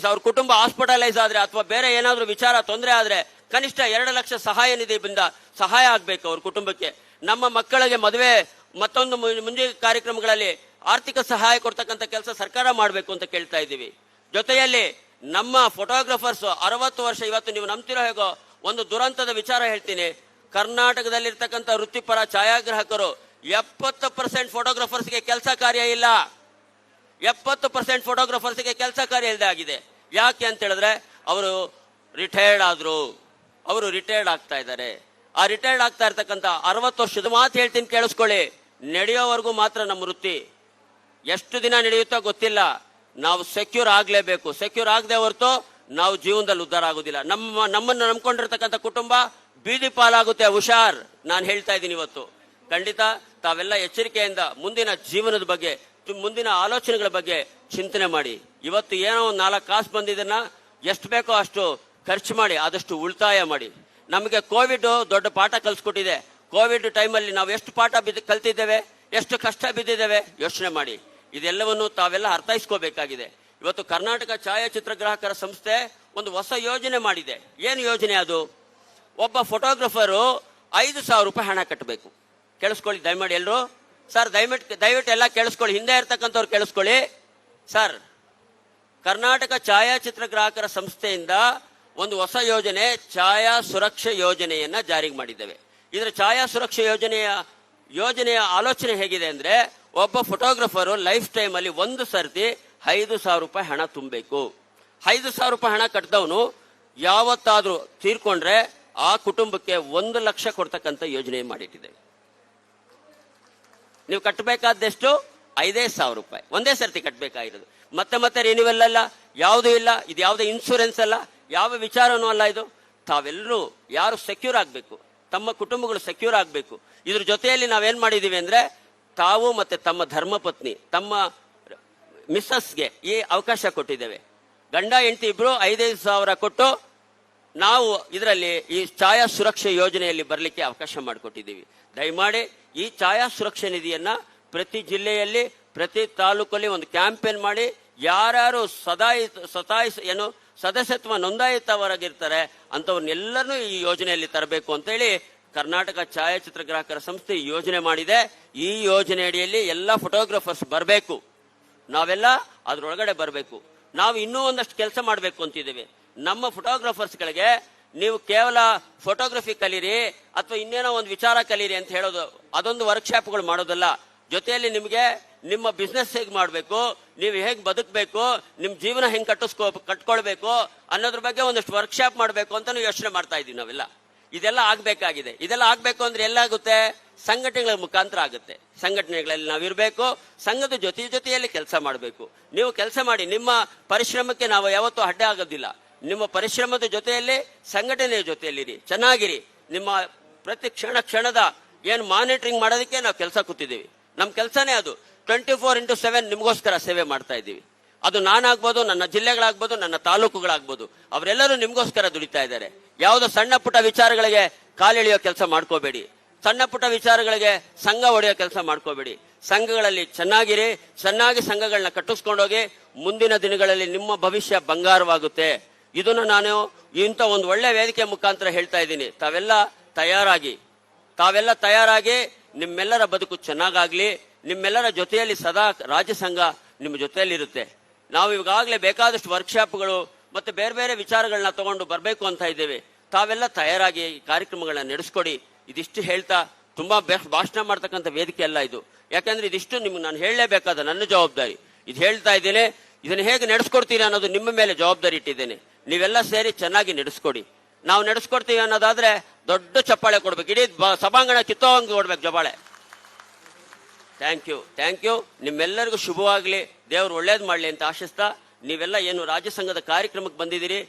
C: ಅವ್ರ ಕುಟುಂಬ ಹಾಸ್ಪಿಟಲೈಸ್ ಆದ್ರೆ ಅಥವಾ ಬೇರೆ ಏನಾದ್ರೂ ವಿಚಾರ ತೊಂದರೆ ಆದ್ರೆ ಕನಿಷ್ಠ 2 ಲಕ್ಷ ಸಹಾಯ ನಿಧಿಯಿಂದ ಸಹಾಯ ಆಗ್ಬೇಕು ಅವ್ರ ಕುಟುಂಬಕ್ಕೆ. ನಮ್ಮ ಮಕ್ಕಳಿಗೆ ಮದುವೆ ಮತ್ತೊಂದು ಮುಂಜಿ ಕಾರ್ಯಕ್ರಮಗಳಲ್ಲಿ ಆರ್ಥಿಕ ಸಹಾಯ ಕೊಡ್ತಕ್ಕಂಥ ಕೆಲಸ ಸರ್ಕಾರ ಮಾಡಬೇಕು ಅಂತ ಕೇಳ್ತಾ ಇದ್ದೀವಿ. ಜೊತೆಯಲ್ಲಿ ನಮ್ಮ ಫೋಟೋಗ್ರಾಫರ್ಸ್ 60 ವರ್ಷ, ಇವತ್ತು ನೀವು ನಂಬ್ತಿರೋ ಹೇಗೋ ಒಂದು ದುರಂತದ ವಿಚಾರ ಹೇಳ್ತೀನಿ. ಕರ್ನಾಟಕದಲ್ಲಿರ್ತಕ್ಕಂಥ ವೃತ್ತಿಪರ ಛಾಯಾಗ್ರಾಹಕರು 70% ಫೋಟೋಗ್ರಾಫರ್ಸ್ಗೆ ಕೆಲಸ ಕಾರ್ಯ ಇಲ್ಲ. 70% ಫೋಟೋಗ್ರಾಫರ್ಸ್ಗೆ ಕೆಲಸ ಕಾರ್ಯ ಇಲ್ಲದೆ ಆಗಿದೆ. ಯಾಕೆ ಅಂತ ಹೇಳಿದ್ರೆ ಅವರು ರಿಟೈರ್ಡ್ ಆಗ್ತಾ ಇದ್ದಾರೆ. ಆ ರಿಟೈರ್ಡ್ ಆಗ್ತಾ ಇರ್ತಕ್ಕಂಥ 60 ವರ್ಷದ ಮಾತು ಹೇಳ್ತೀನಿ, ಕೇಳಿಸ್ಕೊಳ್ಳಿ. ನಡೆಯೋವರೆಗೂ ಮಾತ್ರ ನಮ್ಮ ವೃತ್ತಿ. ಎಷ್ಟು ದಿನ ನಡೆಯುತ್ತೋ ಗೊತ್ತಿಲ್ಲ. ನಾವು ಸೆಕ್ಯೂರ್ ಆಗ್ಲೇಬೇಕು. ಸೆಕ್ಯೂರ್ ಆಗದೆ ಹೊರತು ನಾವು ಜೀವನದಲ್ಲಿ ಉದ್ಧಾರ ಆಗುದಿಲ್ಲ. ನಮ್ಮನ್ನು ನಂಬ್ಕೊಂಡಿರ್ತಕ್ಕಂಥ ಕುಟುಂಬ ಬೀದಿ ಪಾಲಾಗುತ್ತೆ. ಹುಷಾರ್, ನಾನು ಹೇಳ್ತಾ ಇದ್ದೀನಿ ಇವತ್ತು. ಖಂಡಿತ ತಾವೆಲ್ಲ ಎಚ್ಚರಿಕೆಯಿಂದ ಮುಂದಿನ ಜೀವನದ ಬಗ್ಗೆ, ಮುಂದಿನ ಆಲೋಚನೆಗಳ ಬಗ್ಗೆ ಚಿಂತನೆ ಮಾಡಿ. ಇವತ್ತು ಏನೋ 4 ಕಾಸು ಬಂದಿದ್ದನ್ನ ಎಷ್ಟು ಬೇಕೋ ಅಷ್ಟು ಖರ್ಚು ಮಾಡಿ, ಆದಷ್ಟು ಉಳಿತಾಯ ಮಾಡಿ. ನಮಗೆ ಕೋವಿಡ್ ದೊಡ್ಡ ಪಾಠ ಕಲಿಸ್ಕೊಟ್ಟಿದೆ. ಕೋವಿಡ್ ಟೈಮಲ್ಲಿ ನಾವು ಎಷ್ಟು ಪಾಠ ಕಲ್ತಿದ್ದೇವೆ, ಎಷ್ಟು ಕಷ್ಟ ಬಿದ್ದಿದ್ದೇವೆ ಯೋಚನೆ ಮಾಡಿ. ಇದೆಲ್ಲವನ್ನು ತಾವೆಲ್ಲ ಅರ್ಥೈಸ್ಕೋಬೇಕಾಗಿದೆ. ಇವತ್ತು ಕರ್ನಾಟಕ ಛಾಯಾಚಿತ್ರ ಗ್ರಾಹಕರ ಸಂಸ್ಥೆ ಒಂದು ಹೊಸ ಯೋಜನೆ ಮಾಡಿದೆ. ಏನು ಯೋಜನೆ ಅದು? ಒಬ್ಬ ಫೋಟೋಗ್ರಾಫರು 5,000 ರೂಪಾಯಿ ಹಣ ಕಟ್ಟಬೇಕು. ಕೇಳಿಸ್ಕೊಳ್ಳಿ ದಯಮಾಡಿ ಎಲ್ಲರೂ. ಸರ್ ದಯವಿಟ್ಟು ಎಲ್ಲ ಕೇಳಿಸ್ಕೊಳ್ಳಿ, ಹಿಂದೆ ಇರ್ತಕ್ಕಂಥವ್ರು ಕೇಳಿಸ್ಕೊಳ್ಳಿ. ಸರ್, ಕರ್ನಾಟಕ ಛಾಯಾಚಿತ್ರ ಗ್ರಾಹಕರ ಸಂಸ್ಥೆಯಿಂದ ಒಂದು ಹೊಸ ಯೋಜನೆ ಛಾಯಾ ಸುರಕ್ಷಾ ಯೋಜನೆಯನ್ನ ಜಾರಿಗೆ ಮಾಡಿದ್ದೇವೆ. ಇದರ ಛಾಯಾ ಸುರಕ್ಷಾ ಯೋಜನೆಯ ಆಲೋಚನೆ ಹೇಗಿದೆ ಅಂದ್ರೆ, ಒಬ್ಬ ಫೋಟೋಗ್ರಫರು ಲೈಫ್ ಟೈಮ್ ಅಲ್ಲಿ ಒಂದು ಸರ್ತಿ 5,000 ರೂಪಾಯಿ ಹಣ ತುಂಬಬೇಕು. 5,000 ರೂಪಾಯಿ ಹಣ ಕಟ್ಟಿದವನು ಯಾವತ್ತಾದ್ರೂ ತೀರ್ಕೊಂಡ್ರೆ ಆ ಕುಟುಂಬಕ್ಕೆ 1 ಲಕ್ಷ ಕೊಡ್ತಕ್ಕಂಥ ಯೋಜನೆ ಮಾಡಿಟ್ಟಿದ್ದೇವೆ. ನೀವು ಕಟ್ಟಬೇಕಾದಷ್ಟು 5,000 ರೂಪಾಯಿ ಒಂದೇ ಸರ್ತಿ ಕಟ್ಟಬೇಕಾಗಿರೋದು. ಮತ್ತೆ ರಿನ್ಯೂವಲ್ ಅಲ್ಲ, ಯಾವುದೂ ಇಲ್ಲ, ಇದು ಯಾವುದೇ ಇನ್ಶೂರೆನ್ಸ್ ಅಲ್ಲ, ಯಾವ ವಿಚಾರನೂ ಅಲ್ಲ. ಇದು ತಾವೆಲ್ಲರೂ ಯಾರು ಸೆಕ್ಯೂರ್ ಆಗಬೇಕು, ತಮ್ಮ ಕುಟುಂಬಗಳು ಸೆಕ್ಯೂರ್ ಆಗಬೇಕು. ಇದ್ರ ಜೊತೆಯಲ್ಲಿ ನಾವೇನ್ ಮಾಡಿದೀವಿ ಅಂದ್ರೆ, ತಾವು ಮತ್ತೆ ತಮ್ಮ ಧರ್ಮಪತ್ನಿ, ತಮ್ಮ ಮಿಸ್ಸಸ್ಗೆ ಈ ಅವಕಾಶ ಕೊಟ್ಟಿದ್ದೇವೆ. ಗಂಡ ಹೆಂಡತಿ ಇಬ್ರು 5,000 ಕೊಟ್ಟು ನಾವು ಇದರಲ್ಲಿ ಈ ಛಾಯಾ ಸುರಕ್ಷಾ ಯೋಜನೆಯಲ್ಲಿ ಬರಲಿಕ್ಕೆ ಅವಕಾಶ ಮಾಡಿಕೊಟ್ಟಿದ್ದೀವಿ. ದಯಮಾಡಿ ಈ ಛಾಯಾ ಸುರಕ್ಷಾ ನಿಧಿಯನ್ನ ಪ್ರತಿ ಜಿಲ್ಲೆಯಲ್ಲಿ, ಪ್ರತಿ ತಾಲೂಕಲ್ಲಿ ಒಂದು ಕ್ಯಾಂಪೇನ್ ಮಾಡಿ, ಯಾರ್ಯಾರು ಸದಸ್ಯತ್ವ ನೋಂದಾಯಿತವರಾಗಿರ್ತಾರೆ ಅಂಥವ್ರನ್ನೆಲ್ಲರನ್ನೂ ಈ ಯೋಜನೆಯಲ್ಲಿ ತರಬೇಕು ಅಂತೇಳಿ ಕರ್ನಾಟಕ ಛಾಯಾಚಿತ್ರಗ್ರಾಹಕರ ಸಂಸ್ಥೆ ಯೋಜನೆ ಮಾಡಿದೆ. ಈ ಯೋಜನೆ ಅಡಿಯಲ್ಲಿ ಎಲ್ಲ ಫೋಟೋಗ್ರಾಫರ್ಸ್ ಬರಬೇಕು, ನಾವೆಲ್ಲ ಅದ್ರೊಳಗಡೆ ಬರಬೇಕು. ನಾವು ಇನ್ನೂ ಒಂದಷ್ಟು ಕೆಲಸ ಮಾಡಬೇಕು ಅಂತಿದ್ದೇವೆ. ನಮ್ಮ ಫೋಟೋಗ್ರಾಫರ್ಸ್ಗಳಿಗೆ ನೀವು ಕೇವಲ ಫೋಟೋಗ್ರಫಿ ಕಲೀರಿ ಅಥವಾ ಇನ್ನೇನೋ ಒಂದು ವಿಚಾರ ಕಲೀರಿ ಅಂತ ಹೇಳೋದು, ಅದೊಂದು ವರ್ಕ್ಶಾಪ್ಗಳು ಮಾಡೋದಲ್ಲ. ಜೊತೆಯಲ್ಲಿ ನಿಮಗೆ ನಿಮ್ಮ ಬಿಸ್ನೆಸ್ ಹೇಗೆ ಮಾಡಬೇಕು, ನೀವು ಹೇಗೆ ಬದುಕಬೇಕು, ನಿಮ್ಮ ಜೀವನ ಹೆಂಗೆ ಕಟ್ಕೊಳ್ಬೇಕು ಅನ್ನೋದ್ರ ಬಗ್ಗೆ ಒಂದಷ್ಟು ವರ್ಕ್ಶಾಪ್ ಮಾಡಬೇಕು ಅಂತ ಯೋಚನೆ ಮಾಡ್ತಾ ಇದ್ದೀವಿ ನಾವೆಲ್ಲ. ಇದೆಲ್ಲ ಆಗಬೇಕಾಗಿದೆ. ಇದೆಲ್ಲ ಆಗಬೇಕು ಅಂದ್ರೆ ಎಲ್ಲಾಗುತ್ತೆ? ಸಂಘಟನೆಗಳ ಮುಖಾಂತರ ಆಗುತ್ತೆ. ಸಂಘಟನೆಗಳಲ್ಲಿ ನಾವಿರಬೇಕು, ಸಂಘದ ಜೊತೆಯಲ್ಲಿ ಕೆಲಸ ಮಾಡಬೇಕು. ನೀವು ಕೆಲಸ ಮಾಡಿ, ನಿಮ್ಮ ಪರಿಶ್ರಮಕ್ಕೆ ನಾವು ಯಾವತ್ತೂ ಅಡ್ಡ ಆಗೋದಿಲ್ಲ. ನಿಮ್ಮ ಪರಿಶ್ರಮದ ಜೊತೆಯಲ್ಲಿ ಸಂಘಟನೆಯ ಜೊತೆಯಲ್ಲಿರಿ, ಚೆನ್ನಾಗಿರಿ. ನಿಮ್ಮ ಪ್ರತಿ ಕ್ಷಣದ ಏನು ಮಾನಿಟರಿಂಗ್ ಮಾಡೋದಕ್ಕೆ ನಾವು ಕೆಲಸ ಕೂತಿದ್ದೀವಿ. ನಮ್ಮ ಕೆಲಸನೇ ಅದು. 24x7 ನಿಮಗೋಸ್ಕರ ಸೇವೆ ಮಾಡ್ತಾ ಇದ್ದೀವಿ. ಅದು ನಾನಾಗ್ಬೋದು, ನನ್ನ ಜಿಲ್ಲೆಗಳಾಗ್ಬೋದು, ನನ್ನ ತಾಲೂಕುಗಳಾಗ್ಬೋದು, ಅವರೆಲ್ಲರೂ ನಿಮಗೋಸ್ಕರ ದುಡಿತಾ ಇದ್ದಾರೆ. ಯಾವುದೋ ಸಣ್ಣ ಪುಟ್ಟ ವಿಚಾರಗಳಿಗೆ ಕಾಲೆಳೆಯೋ ಕೆಲಸ ಮಾಡ್ಕೋಬೇಡಿ. ಸಣ್ಣ ಪುಟ್ಟ ವಿಚಾರಗಳಿಗೆ ಸಂಘ ಹೊಡೆಯೋ ಕೆಲಸ ಮಾಡ್ಕೋಬೇಡಿ. ಸಂಘಗಳಲ್ಲಿ ಚೆನ್ನಾಗಿರಿ, ಚೆನ್ನಾಗಿ ಸಂಘಗಳನ್ನ ಕಟ್ಟಿಸ್ಕೊಂಡೋಗಿ. ಮುಂದಿನ ದಿನಗಳಲ್ಲಿ ನಿಮ್ಮ ಭವಿಷ್ಯ ಬಂಗಾರವಾಗುತ್ತೆ. ಇದನ್ನು ನಾನು ಇಂಥ ಒಂದು ಒಳ್ಳೆ ವೇದಿಕೆ ಮುಖಾಂತರ ಹೇಳ್ತಾ ಇದ್ದೀನಿ. ತಾವೆಲ್ಲ ತಯಾರಾಗಿ ನಿಮ್ಮೆಲ್ಲರ ಬದುಕು ಚೆನ್ನಾಗಾಗ್ಲಿ. ನಿಮ್ಮೆಲ್ಲರ ಜೊತೆಯಲ್ಲಿ ಸದಾ ರಾಜ್ಯ ಸಂಘ ನಿಮ್ಮ ಜೊತೆಯಲ್ಲಿರುತ್ತೆ. ನಾವು ಈಗಾಗಲೇ ಬೇಕಾದಷ್ಟು ವರ್ಕ್ಶಾಪ್ಗಳು ಮತ್ತೆ ಬೇರೆ ಬೇರೆ ವಿಚಾರಗಳನ್ನ ತಗೊಂಡು ಬರಬೇಕು ಅಂತ ಇದ್ದೇವೆ. ತಾವೆಲ್ಲ ತಯಾರಾಗಿ ಈ ಕಾರ್ಯಕ್ರಮಗಳನ್ನ ನಡೆಸ್ಕೊಡಿ. ಇದಿಷ್ಟು ಹೇಳ್ತಾ, ತುಂಬಾ ಭಾಷಣ ಮಾಡ್ತಕ್ಕಂಥ ವೇದಿಕೆ ಅಲ್ಲ ಇದು. ಯಾಕಂದ್ರೆ ಇದಿಷ್ಟು ನಿಮ್ಗೆ ನಾನು ಹೇಳಲೇಬೇಕಾದ ನನ್ನ ಜವಾಬ್ದಾರಿ. ಇದು ಹೇಳ್ತಾ ಇದ್ದೇನೆ. ಇದನ್ನ ಹೇಗೆ ನಡೆಸ್ಕೊಡ್ತೀರಿ ಅನ್ನೋದು ನಿಮ್ಮ ಮೇಲೆ ಜವಾಬ್ದಾರಿ ಇಟ್ಟಿದ್ದೇನೆ. ನೀವೆಲ್ಲ ಸೇರಿ ಚೆನ್ನಾಗಿ ನಡೆಸ್ಕೊಡಿ. ನಾವು ನಡೆಸ್ಕೊಡ್ತೀವಿ ಅನ್ನೋದಾದ್ರೆ ದೊಡ್ಡ ಚಪ್ಪಾಳೆ ಕೊಡ್ಬೇಕು, ಇಡೀ ಸಭಾಂಗಣ ಕಿತ್ತೋಂಗೆ ಕೊಡ್ಬೇಕು ಚಪ್ಪಾಳೆ. Thank you. ನಿಮ್ಮೆಲ್ಲರಿಗೂ ಶುಭವಾಗ್ಲಿ, ದೇವ್ರು ಒಳ್ಳೇದು ಮಾಡ್ಲಿ ಅಂತ ಆಶಿಸ್ತಾ, ನೀವೆಲ್ಲ ಏನು ರಾಜ್ಯ ಸಂಘದ ಕಾರ್ಯಕ್ರಮಕ್ಕೆ ಬಂದಿದ್ದೀರಿ.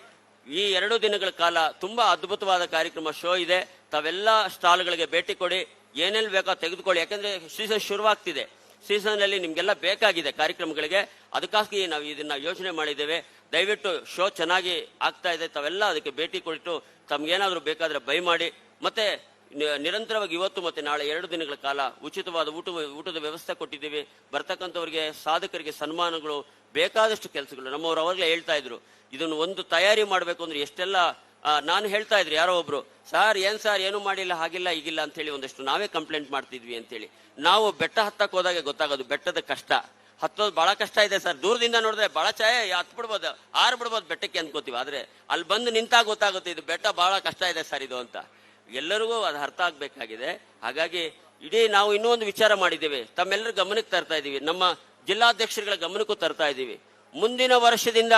C: ಈ 2 ದಿನಗಳ ಕಾಲ ತುಂಬಾ ಅದ್ಭುತವಾದ ಕಾರ್ಯಕ್ರಮ ಶೋ ಇದೆ. ತಾವೆಲ್ಲ ಸ್ಟಾಲ್ಗಳಿಗೆ ಭೇಟಿ ಕೊಡಿ, ಏನೇನು ಬೇಕೋ ತೆಗೆದುಕೊಳ್ಳಿ. ಯಾಕಂದ್ರೆ ಸೀಸನ್ ಶುರುವಾಗ್ತಿದೆ. ಸೀಸನ್ ಅಲ್ಲಿ ನಿಮ್ಗೆಲ್ಲ ಬೇಕಾಗಿದೆ ಕಾರ್ಯಕ್ರಮಗಳಿಗೆ. ಅದಕ್ಕಾಗಿ ನಾವು ಇದನ್ನ ಯೋಚನೆ ಮಾಡಿದ್ದೇವೆ. ದಯವಿಟ್ಟು ಶೋ ಚೆನ್ನಾಗಿ ಆಗ್ತಾ ಇದೆ. ತಾವೆಲ್ಲ ಅದಕ್ಕೆ ಭೇಟಿ ಕೊಟ್ಟು ತಮ್ಗೇನಾದ್ರೂ ಬೇಕಾದ್ರೆ ಬೈ ಮಾಡಿ. ಮತ್ತೆ ನಿರಂತರವಾಗಿ ಇವತ್ತು ಮತ್ತೆ ನಾಳೆ 2 ದಿನಗಳ ಕಾಲ ಉಚಿತವಾದ ಊಟದ ವ್ಯವಸ್ಥೆ ಕೊಟ್ಟಿದ್ದೀವಿ. ಬರ್ತಕ್ಕಂಥವ್ರಿಗೆ, ಸಾಧಕರಿಗೆ ಸನ್ಮಾನಗಳು, ಬೇಕಾದಷ್ಟು ಕೆಲಸಗಳು. ನಮ್ಮವ್ರು ಅವಾಗಲೇ ಹೇಳ್ತಾ ಇದ್ರು, ಇದನ್ನು ಒಂದು ತಯಾರಿ ಮಾಡಬೇಕು ಅಂದ್ರೆ ಎಷ್ಟೆಲ್ಲ. ನಾನು ಹೇಳ್ತಾ ಇದ್ರು, ಯಾರೋ ಒಬ್ರು, ಸರ್ ಏನು ಮಾಡಿಲ್ಲ, ಹಾಗಿಲ್ಲ ಹೀಗಿಲ್ಲ ಅಂತ ಹೇಳಿ ಒಂದಷ್ಟು ನಾವೇ ಕಂಪ್ಲೇಂಟ್ ಮಾಡ್ತಿದ್ವಿ ಅಂತೇಳಿ. ನಾವು ಬೆಟ್ಟ ಹತ್ತಕ್ಕೆ ಹೋದಾಗ ಗೊತ್ತಾಗೋದು ಬೆಟ್ಟದ ಕಷ್ಟ. ಹತ್ತೋದು ಬಹಳ ಕಷ್ಟ ಇದೆ ಸರ್. ದೂರದಿಂದ ನೋಡಿದ್ರೆ ಬಹಳ ಹತ್ತು ಬಿಡ್ಬೋದು, ಬಿಡ್ಬೋದು ಬೆಟ್ಟಕ್ಕೆ ಅನ್ಕೋತೀವಿ. ಆದ್ರೆ ಅಲ್ಲಿ ಬಂದು ನಿಂತಾಗ ಗೊತ್ತಾಗುತ್ತೆ ಇದು ಬೆಟ್ಟ ಬಹಳ ಕಷ್ಟ ಇದೆ ಸರ್ ಇದು ಅಂತ. ಎಲ್ಲರಿಗೂ ಅದು ಅರ್ಥ ಆಗ್ಬೇಕಾಗಿದೆ. ಹಾಗಾಗಿ ನಾವು ಇನ್ನೊಂದು ವಿಚಾರ ಮಾಡಿದ್ದೇವೆ, ತಮ್ಮೆಲ್ಲರ ಗಮನಕ್ಕೆ ತರ್ತಾ ಇದ್ದೀವಿ, ನಮ್ಮ ಜಿಲ್ಲಾಧ್ಯಕ್ಷರುಗಳ ಗಮನಕ್ಕೂ ತರ್ತಾ ಇದ್ದೀವಿ. ಮುಂದಿನ ವರ್ಷದಿಂದ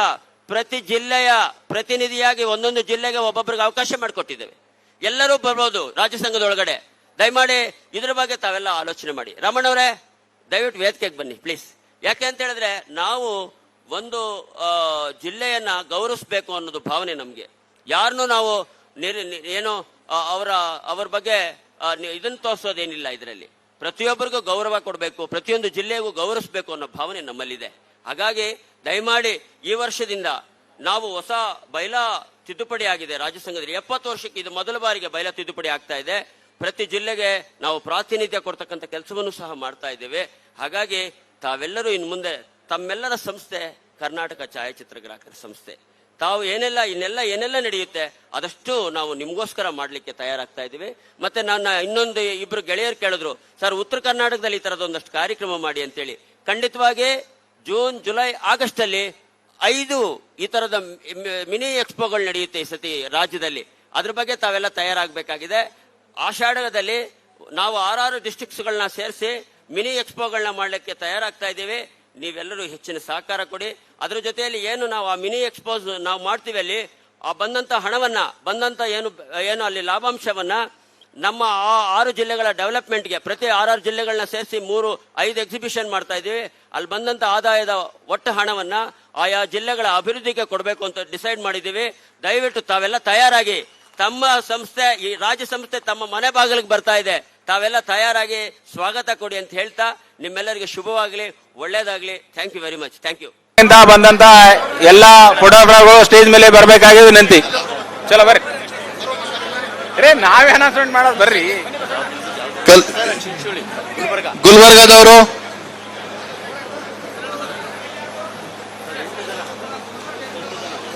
C: ಪ್ರತಿ ಜಿಲ್ಲೆಯ ಪ್ರತಿನಿಧಿಯಾಗಿ ಒಂದೊಂದು ಜಿಲ್ಲೆಗೆ ಒಬ್ಬೊಬ್ಬರಿಗೆ ಅವಕಾಶ ಮಾಡಿಕೊಟ್ಟಿದ್ದೇವೆ. ಎಲ್ಲರೂ ಬರ್ಬೋದು ರಾಜ್ಯ ಸಂಘದೊಳಗಡೆ. ದಯಮಾಡಿ ಇದ್ರ ಬಗ್ಗೆ ತಾವೆಲ್ಲ ಆಲೋಚನೆ ಮಾಡಿ. ರಮಣವರೇ, ದಯವಿಟ್ಟು ವೇದಿಕೆಗೆ ಬನ್ನಿ ಪ್ಲೀಸ್. ಯಾಕೆ ಅಂತ ಹೇಳಿದ್ರೆ, ನಾವು ಒಂದು ಜಿಲ್ಲೆಯನ್ನ ಗೌರವಿಸಬೇಕು ಅನ್ನೋದು ಭಾವನೆ ನಮ್ಗೆ. ಯಾರನ್ನೂ ನಾವು ಏನೋ ಅವರ ಬಗ್ಗೆ ಇದನ್ನು ತೋರಿಸೋದೇನಿಲ್ಲ. ಇದರಲ್ಲಿ ಪ್ರತಿಯೊಬ್ಬರಿಗೂ ಗೌರವ ಕೊಡಬೇಕು, ಪ್ರತಿಯೊಂದು ಜಿಲ್ಲೆಗೂ ಗೌರವಿಸಬೇಕು ಅನ್ನೋ ಭಾವನೆ ನಮ್ಮಲ್ಲಿದೆ. ಹಾಗಾಗಿ ದಯಮಾಡಿ ಈ ವರ್ಷದಿಂದ ನಾವು ಹೊಸ ಬೈಲಾ ತಿದ್ದುಪಡಿ ಆಗಿದೆ ರಾಜ್ಯ ಸಂಘದಲ್ಲಿ. 70 ವರ್ಷಕ್ಕೆ ಇದು ಮೊದಲ ಬಾರಿಗೆ ಬೈಲಾ ತಿದ್ದುಪಡಿ ಆಗ್ತಾ ಇದೆ. ಪ್ರತಿ ಜಿಲ್ಲೆಗೆ ನಾವು ಪ್ರಾತಿನಿಧ್ಯ ಕೊಡ್ತಕ್ಕಂಥ ಕೆಲಸವನ್ನು ಸಹ ಮಾಡ್ತಾ ಇದ್ದೇವೆ. ಹಾಗಾಗಿ ತಾವೆಲ್ಲರೂ ಇನ್ನು ಮುಂದೆ ತಮ್ಮೆಲ್ಲರ ಸಂಸ್ಥೆ ಕರ್ನಾಟಕ ಛಾಯಾಚಿತ್ರಗ್ರಾಹಕರ ಸಂಸ್ಥೆ. ತಾವು ಏನೆಲ್ಲ ನಡೆಯುತ್ತೆ ಅದಷ್ಟು ನಾವು ನಿಮಗೋಸ್ಕರ ಮಾಡಲಿಕ್ಕೆ ತಯಾರಾಗ್ತಾ ಇದ್ದೀವಿ. ಮತ್ತೆ ನನ್ನ ಇನ್ನೊಂದು 2 ಗೆಳೆಯರು ಕೇಳಿದ್ರು, ಸರ್ ಉತ್ತರ ಕರ್ನಾಟಕದಲ್ಲಿ ಈ ತರದ ಒಂದಷ್ಟು ಕಾರ್ಯಕ್ರಮ ಮಾಡಿ ಅಂತೇಳಿ. ಖಂಡಿತವಾಗಿ ಜೂನ್, ಜುಲೈ, ಆಗಸ್ಟ್ ಅಲ್ಲಿ 5 ಈ ತರದ ಮಿನಿ ಎಕ್ಸ್ಪೋಗಳು ನಡೆಯುತ್ತೆ ಈ ಸತಿ ರಾಜ್ಯದಲ್ಲಿ. ಅದ್ರ ಬಗ್ಗೆ ತಾವೆಲ್ಲ ತಯಾರಾಗಬೇಕಾಗಿದೆ. ಆಷಾಢದಲ್ಲಿ ನಾವು 6 ಡಿಸ್ಟ್ರಿಕ್ಟ್ಸ್ಗಳನ್ನ ಸೇರಿಸಿ ಮಿನಿ ಎಕ್ಸ್ಪೋಗಳನ್ನ ಮಾಡಲಿಕ್ಕೆ ತಯಾರಾಗ್ತಾ ಇದ್ದೀವಿ. ನೀವೆಲ್ಲರೂ ಹೆಚ್ಚಿನ ಸಹಕಾರ ಕೊಡಿ. ಅದ್ರ ಜೊತೆಯಲ್ಲಿ ಏನು ನಾವು ಆ ಮಿನಿ ಎಕ್ಸ್ಪೋಸ್ ನಾವು ಮಾಡ್ತೀವಿ, ಅಲ್ಲಿ ಆ ಬಂದಂತ ಹಣವನ್ನ ಬಂದಂತ ಏನು ಅಲ್ಲಿ ಲಾಭಾಂಶವನ್ನ ನಮ್ಮ ಆ 6 ಜಿಲ್ಲೆಗಳ ಡೆವಲಪ್ಮೆಂಟ್ಗೆ ಪ್ರತಿ 6 ಜಿಲ್ಲೆಗಳನ್ನ ಸೇರಿಸಿ 3-5 ಎಕ್ಸಿಬಿಷನ್ ಮಾಡ್ತಾ ಇದ್ದೀವಿ. ಅಲ್ಲಿ ಬಂದಂತ ಆದಾಯದ ಒಟ್ಟು ಹಣವನ್ನ ಆಯಾ ಜಿಲ್ಲೆಗಳ ಅಭಿವೃದ್ಧಿಗೆ ಕೊಡಬೇಕು ಅಂತ ಡಿಸೈಡ್ ಮಾಡಿದ್ದೀವಿ. ದಯವಿಟ್ಟು ತಾವೆಲ್ಲ ತಯಾರಾಗಿ, ತಮ್ಮ ಸಂಸ್ಥೆ ಈ ರಾಜ್ಯ ಸಂಸ್ಥೆ ತಮ್ಮ ಮನೆ ಬಾಗಿಲಿಗೆ ಬರ್ತಾ ಇದೆ, ತಾವೆಲ್ಲ ತಯಾರಾಗಿ ಸ್ವಾಗತ ಕೊಡಿ ಅಂತ ಹೇಳ್ತಾ ನಿಮ್ಮೆಲ್ಲರಿಗೆ ಶುಭವಾಗಲಿ, ಒಳ್ಳೇದಾಗ್ಲಿ. Thank you very much. Thank you.
A: ಬಂದಂತ ಎಲ್ಲ ಫೋಟೋಗ್ರಾಫರ್ಗಳು ಸ್ಟೇಜ್ ಮೇಲೆ ಬರಬೇಕಾಗಿದೆ ವಿನಂತಿ. ಚಲೋ ಬರ್ರಿ. ನಾವೇ ಅನೌನ್ಸ್ಮೆಂಟ್ ಮಾಡೋದು ಬರ್ರಿ.
D: ಗುಲ್ಬರ್ಗದವರು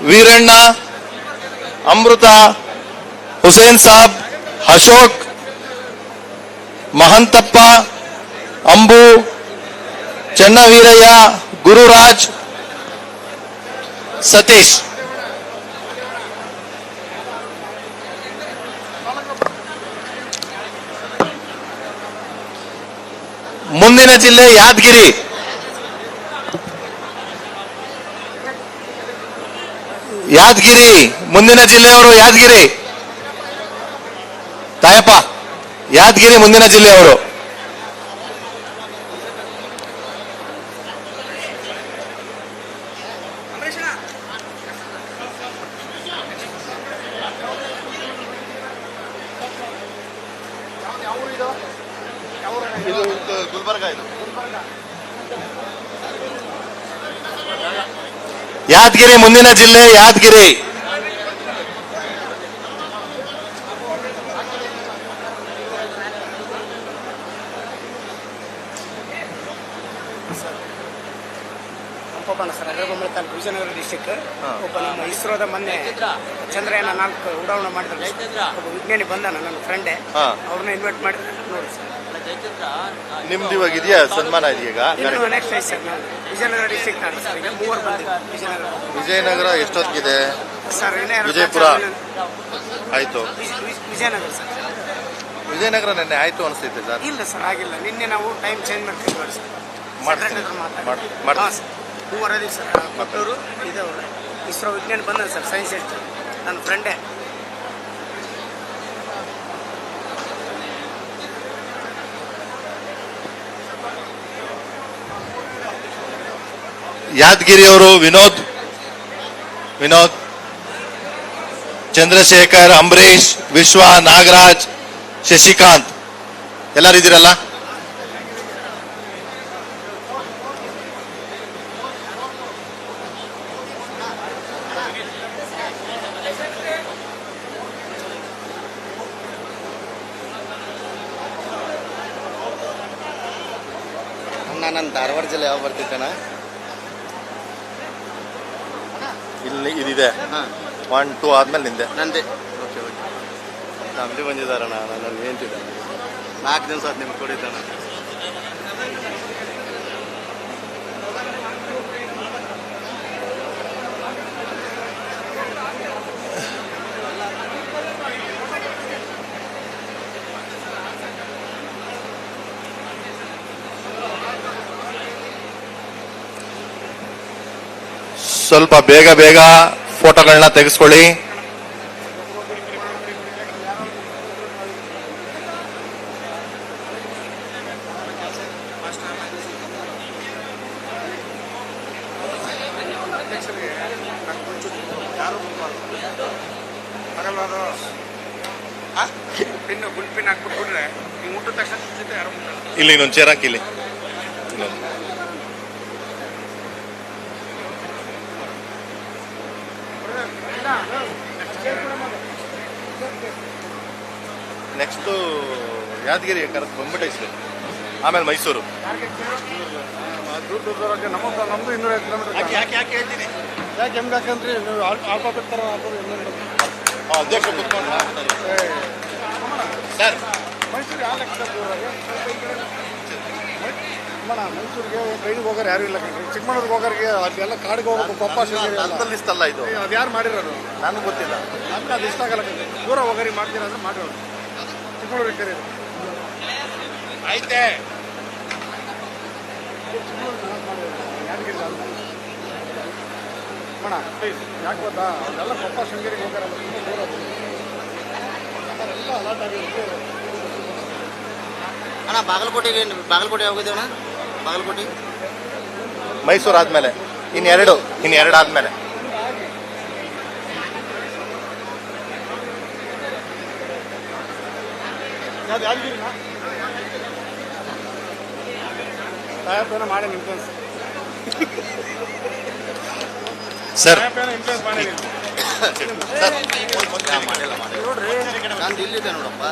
D: ವೀರಣ್ಣ, ಅಮೃತ, ಹುಸೇನ್ ಸಾಬ್, ಅಶೋಕ್, ಮಹಂತಪ್ಪ, ಅಂಬು, ಚನ್ನವೀರಯ್ಯ, ಗುರುರಾಜ್, ಸತೀಶ್. ಮುಂದಿನ ಜಿಲ್ಲೆ ಯಾದಗಿರಿ. ಯಾದಗಿರಿ ಮುಂದಿನ ಜಿಲ್ಲೆಯವರು. ಯಾದಗಿರಿ ತಾಯಪ್ಪ, ಯಾದಗಿರಿ ಮುಂದಿನ ಜಿಲ್ಲೆಯವರು. ಗುಲ್ಬರ್ಗ. ಇದು ಯಾದಗಿರಿ ಮುಂದಿನ ಜಿಲ್ಲೆ. ಯಾದಗಿರಿ
E: ಸರ್ ಅಗ್ರಬೊಮ್ಮಳೆ ತಾಲೂಕು ವಿಜಯನಗರ ಡಿಸ್ಟಿಕ್. ಒಬ್ಬ ನಮ್ಮ ಇಸ್ರೋದ ಮೊನ್ನೆ ಚಂದ್ರಯಾನ 4 ಉಡಾವಣೆ ಮಾಡಿದ್ರೆ ಒಬ್ಬ ವಿಜ್ಞಾನಿ ಬಂದಾನ, ನನ್ನ ಫ್ರೆಂಡೇ. ಅವ್ರನ್ನ ಇನ್ವೈಟ್ ಮಾಡಿದ್ರೆ ನೋಡಿ ಸರ್.
D: ನಿಮ್ದು ಇವಾಗ ಇದೆಯಾ ಸನ್ಮಾನ? ಇದೀಗ
E: ನೆಕ್ಸ್ಟ್ ಐತೆ ಸರ್. ನಾನು ವಿಜಯನಗರ ಡಿಸ್ಟಿಕ್ ನಾನು ಸರ್. ಈಗ 3 ಬಂದಿದೆ. ವಿಜಯನಗರ
D: ಎಷ್ಟೊತ್ತಿಗಿದೆ
E: ಸರ್?
D: ವಿಜಯಪುರ ಆಯ್ತು.
E: ವಿಜಯನಗರ ಸರ್.
D: ವಿಜಯನಗರ ನೆನ್ನೆ ಆಯ್ತು ಅನಿಸ್ತೈತೆ ಸರ್?
E: ಇಲ್ಲ ಸರ್, ಆಗಿಲ್ಲ. ನಿನ್ನೆ ನಾವು ಟೈಮ್ ಚೇಂಜ್ ಮಾಡ್ತೀವಿ ಸರ್.
D: ಮಾಡ್ತೀನಿ.
E: 3 ಅದಿ ಸರ್. ಕೊಟ್ಟವರು ಇದವರು ಇಸ್ರೋ ವಿಜ್ಞಾನಿ ಬಂದ ಸರ್, ಸೈನ್ಸ್ ಸೆಂಟರ್, ನನ್ನ ಫ್ರೆಂಡೇ.
D: ಯಾದಗಿರಿಯವರು ವಿನೋದ್, ಚಂದ್ರಶೇಖರ್, ಅಂಬರೀಶ್, ವಿಶ್ವ, ನಾಗರಾಜ್, ಶಶಿಕಾಂತ್ ಎಲ್ಲರೂ ಇದ್ದೀರಲ್ಲ?
F: ನಾನು ಧಾರವಾಡ ಜಿಲ್ಲೆ ಯಾವ ಬರ್ತಿದ್ದೇನ?
D: ಇಲ್ಲಿ ಇದಿದೆ. 1, 2 ಆದ್ಮೇಲೆ ನಿಂದೆ.
F: ನಂದೆ. Okay okay. ಫ್ಯಾಮಿಲಿ ಬಂದಿದ್ದಾರಣ್ಣ, ನಾನು ಏನ್ತಿದ್ದೆ 4 ದಿವಸ ಆಯ್ತು ನಿಮ್ಗೆ ಕೊಡಿದ್ದಣ್ಣ.
D: ಸ್ವಲ್ಪ ಬೇಗ ಬೇಗ ಫೋಟೋಗಳನ್ನ ತೆಗೆಸ್ಕೊಳ್ಳಿ. ಇಲ್ಲಿ ಇನ್ನೊಂದು ಚೇರ್ ಹಾಕಿಲ್ಲಿ. ನೆಕ್ಸ್ಟ್ ಯಾದಗಿರಿ ಬಂದ್ಬಿಟ್ಟೈತೆ, ಆಮೇಲೆ ಮೈಸೂರು.
B: ನಮ್ದು 250 ಕಿಲೋಮೀಟರ್.
D: ಯಾಕೆ ಹೇಳ್ತೀನಿ?
B: ಯಾಕೆ ಹೆಂಗೆ ಹಾಕಂದ್ರಿ ನೀವು? ಆಲ್ಫಾ ಬಿಡ್ತಾರ
D: ಅಧ್ಯಕ್ಷ ಕೂತ್ಕೊಂಡು ಸರ್
B: ಮೈಸೂರು ಯಾವ ಲೆಕ್ಕ ಅಮ್ಮಣ್ಣ ಮೈಸೂರಿಗೆ ಟ್ರೈನಿಗೆ ಹೋಗೋರು ಯಾರು ಇಲ್ಲ ಕಣ್ರಿ. ಚಿಕ್ಕಮಗಳೂರಿಗೆ ಹೋಗೋರಿಗೆ ಅದೆಲ್ಲ ಕಾಡಿಗೆ ಹೋಗ್ಬೇಕು, ಕೊಪ್ಪ
F: ನನ್ನ ಲಿಸ್ಟ್ ಅಲ್ಲ ಇದು,
B: ಅದು ಯಾರು ಮಾಡಿರೋದು
F: ನನಗೆ ಗೊತ್ತಿಲ್ಲ.
B: ನಮ್ಗೆ ಅದು ಇಷ್ಟ ಆಗಲ್ಲ ಕಣ್ರಿ. ದೂರ ಹೋಗೋರಿ ಮಾಡ್ತೀರ ಅಂದ್ರೆ ಮಾಡಿರೋದು ಚಿಕ್ಕಮಗಳೂರಿಗೆ ಕರೀರಿ
A: ಐತೆ
B: ಯಾರಿಗಿಲ್ಲ ಅಮ್ಮಣ್ಣ ಪ್ಲೀಸ್. ಯಾಕೆ ಗೊತ್ತಾ ಅದೆಲ್ಲ ಕೊಪ್ಪ ಶೃಂಗೇರಿಗೆ ಹೋಗೋರಲ್ಲ, ತುಂಬ ದೂರ ಎಲ್ಲ ಅಲರ್ಟ್ ಆಗಿರುತ್ತೆ.
F: ಅಣ್ಣ ಬಾಗಲಕೋಟೆ ಹೋಗಿದ್ದೇವಣ್ಣ. ಬಾಗಲಕೋಟೆ ಮೈಸೂರು ಆದ್ಮೇಲೆ ಇನ್ನೆರಡು ಆದ್ಮೇಲೆ
B: ಯಾವ್ದು ಯಾರಿಗಿಲ್ಲ ಸಾಹೇಬ್ನ ಮಾಡಿ ಇನ್ಫ್ಲೂಯೆನ್ಸ್
F: ಸರ್.
B: ಇನ್ಫ್ಲೂಯೆನ್ಸ್ ಮಾಡಿ
F: ನೋಡ್ರಿ ನಾನು ಇಲ್ಲಿದ್ದೆ ನೋಡಪ್ಪ.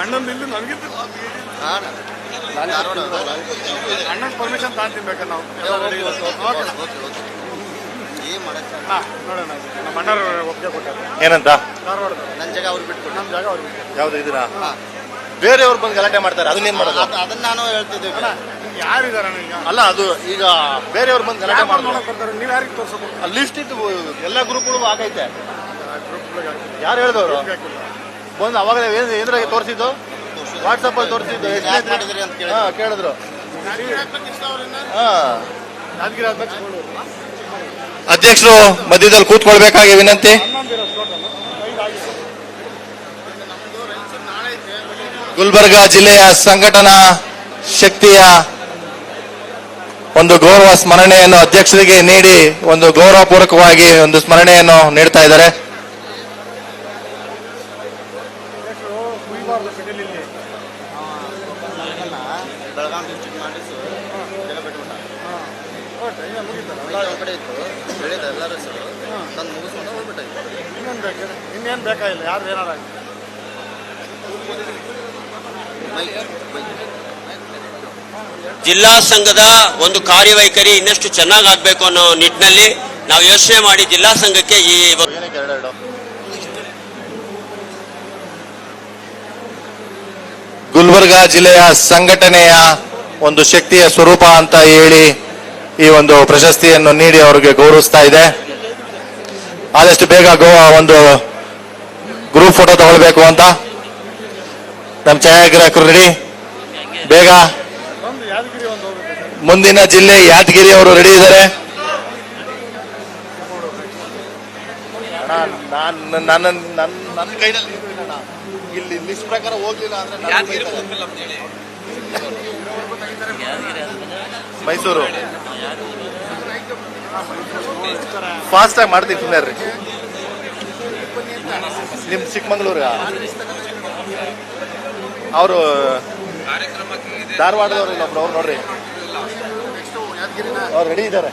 B: ಅಣ್ಣಂದು ಇಲ್ಲಿ ನನಗಿದ್ದು ಅಣ್ಣನ ಪರ್ಮಿಷನ್ ತಗೊಂತೀನಿ ಬೇಕಾದ್ರೆ ನಾವು
F: ಏನ್ ಮಾಡಕ್ಕೆ
B: ನೋಡೋಣ. ನಮ್ಮ ಅಣ್ಣರು ಒಪ್ಪಿಗೆ ಕೊಟ್ಟಾರೆ
D: ಏನಂತ?
B: ಧಾರವಾಡದ
F: ನನ್ನ ಜಾಗ ಅವ್ರಿಗೆ ಬಿಟ್ಕೊಡಿ.
B: ನಮ್ಮ ಜಾಗ ಅವ್ರಿಗೆ ಬಿಟ್ಟು.
D: ಯಾವ್ದು ಇದನ್ನ ಬೇರೆಯವ್ರು ಬಂದು ಗಲಾಟೆ ಮಾಡ್ತಾರೆ, ಅದನ್ನೇನ್ ಮಾಡೋದು?
F: ಅದನ್ನ ನಾನು ಹೇಳ್ತಿದ್ದೆ.
B: ಯಾರಿದಾರ ಈಗ
D: ಅಲ್ಲ, ಅದು ಈಗ ಬೇರೆಯವ್ರು ಬಂದು ಗಲಾಟೆ
B: ಯಾರು
D: ಮಾಡ್ತಾರೆ.
B: ನೋಡಕ್ ಬರ್ತಾರೆ? ನೀವು ಯಾರಿಗೆ ತೋರ್ಸಬೇಕು?
D: ಲಿಸ್ಟ್ ಇತ್ತು, ಎಲ್ಲ ಗ್ರೂಪ್ಗಳು ಆಗೈತೆ. ಯಾರು ಹೇಳಿದವರು ಬಂದು ಅವಾಗ ಏನ್ರಾಗೆ ತೋರಿಸಿದ್ದು? ವಾಟ್ಸಪ್ ಅಲ್ಲಿ ತೋರಿಸಿದ್ದು.
F: ಯಾಕ್ ಮಾಡಿದ್ರಿ ಅಂತ
D: ಕೇಳಿದ್ರು.
B: ಯಾದಗಿರಿ ಆದ್ಮೇಲೆ ಚಿಕ್ಕಮಗಳೂರು.
D: ಅಧ್ಯಕ್ಷರು ಮಧ್ಯದಲ್ಲಿ ಕೂತ್ಕೊಳ್ಬೇಕಾಗಿ ವಿನಂತಿ.
B: ಹನ್ನೊಂದಿರೋ ಟೋಟಲ್ 5 ಆಗಿದೆ.
D: ಗುಲ್ಬರ್ಗ ಜಿಲ್ಲೆಯ ಸಂಘಟನಾ ಶಕ್ತಿಯ ಒಂದು ಗೌರವ ಸ್ಮರಣೆಯನ್ನು ಅಧ್ಯಕ್ಷರಿಗೆ ನೀಡಿ ಒಂದು ಗೌರವಪೂರ್ವಕವಾಗಿ ಒಂದು ಸ್ಮರಣೆಯನ್ನು ನೀಡ್ತಾ ಇದ್ದಾರೆ.
B: ಕುಯ್ಬಾರ್ದು ಸಿಗಲಿಲ್ಲ ಇಲ್ಲಿ.
F: ಬೆಳಗಾಂ ಡಿಸ್ಟ್ರಿಕ್ಟ್ ಮಾಡಿ ಜಾಗ ಬಿಟ್ಬಿಟ್ಟ.
B: ಟ್ರೈನ್ ಮುಗಿತಲ್ಲ.
F: ಎಲ್ಲ ಒಂದ್ ಕಡೆ ಇತ್ತು, ಬೆಳೆದ ಎಲ್ಲರ ಹೆಸರು ತಂದು ಮುಗಿಸ್ಕೊಂಡು ಹೋಗ್ಬಿಟ್ಟ.
B: ಇನ್ನೇನು ಬೇಕು? ಇನ್ನೇನು ಬೇಕಾಗಿಲ್ಲ. ಯಾರು ಏನಾರ ಆಗಲಿ.
C: ಜಿಲ್ಲಾ ಸಂಘದ ಒಂದು ಕಾರ್ಯವೈಖರಿ ಇನ್ನಷ್ಟು ಚೆನ್ನಾಗಾಗಬೇಕು ಅನ್ನೋ ನಿಟ್ಟಿನಲ್ಲಿ ನಾವು ಯೋಚನೆ ಮಾಡಿ ಜಿಲ್ಲಾ ಸಂಘಕ್ಕೆ ಈ
F: ಏನಕ್ಕೆ ಎರಡೆರಡು?
D: ಗುಲ್ಬರ್ಗ ಜಿಲ್ಲೆಯ ಸಂಘಟನೆಯ ಒಂದು ಶಕ್ತಿಯ ಸ್ವರೂಪ ಅಂತ ಹೇಳಿ ಈ ಒಂದು ಪ್ರಶಸ್ತಿಯನ್ನು ನೀಡಿ ಅವರಿಗೆ ಗೌರವಿಸ್ತಾ ಇದೆ. ಆದಷ್ಟು ಬೇಗ ಒಂದು ಗ್ರೂಪ್ ಫೋಟೋ ತಗೊಳ್ಬೇಕು ಅಂತ ನಮ್ಮ ಛಾಯಾಗ್ರಾಹಕರು ರೆಡಿ. ಬೇಗ
B: ಒಂದು ಯಾದಗಿರಿ ಒಂದು ಹೋಗ್ಬೇಕು.
D: ಮುಂದಿನ ಜಿಲ್ಲೆ ಯಾದಗಿರಿ ಅವರು ರೆಡಿ ಇದ್ದಾರೆ. ನನ್ನ ಕೈನಲ್ಲಿ ಇಲ್ಲಿ ಲಿಸ್ಟ್ ಪ್ರಕಾರ ಹೋಗ್ಲಿಲ್ಲ ಅಂದ್ರೆ ಮೈಸೂರು ಫಾಸ್ಟ್ ಆಗಿ ಮಾಡ್ತೀವಿ. ಸುಮ್ಮನೆ ರೀ, ನಿಮ್ ಚಿಕ್ಕಮಂಗ್ಳೂರ್ಗ ಅವರು ಧಾರವಾಡದವ್ರು ಇಲ್ಲೊಬ್ರು ಅವ್ರು ನೋಡ್ರಿ, ಅವ್ರು ರೆಡಿ ಇದ್ದಾರೆ.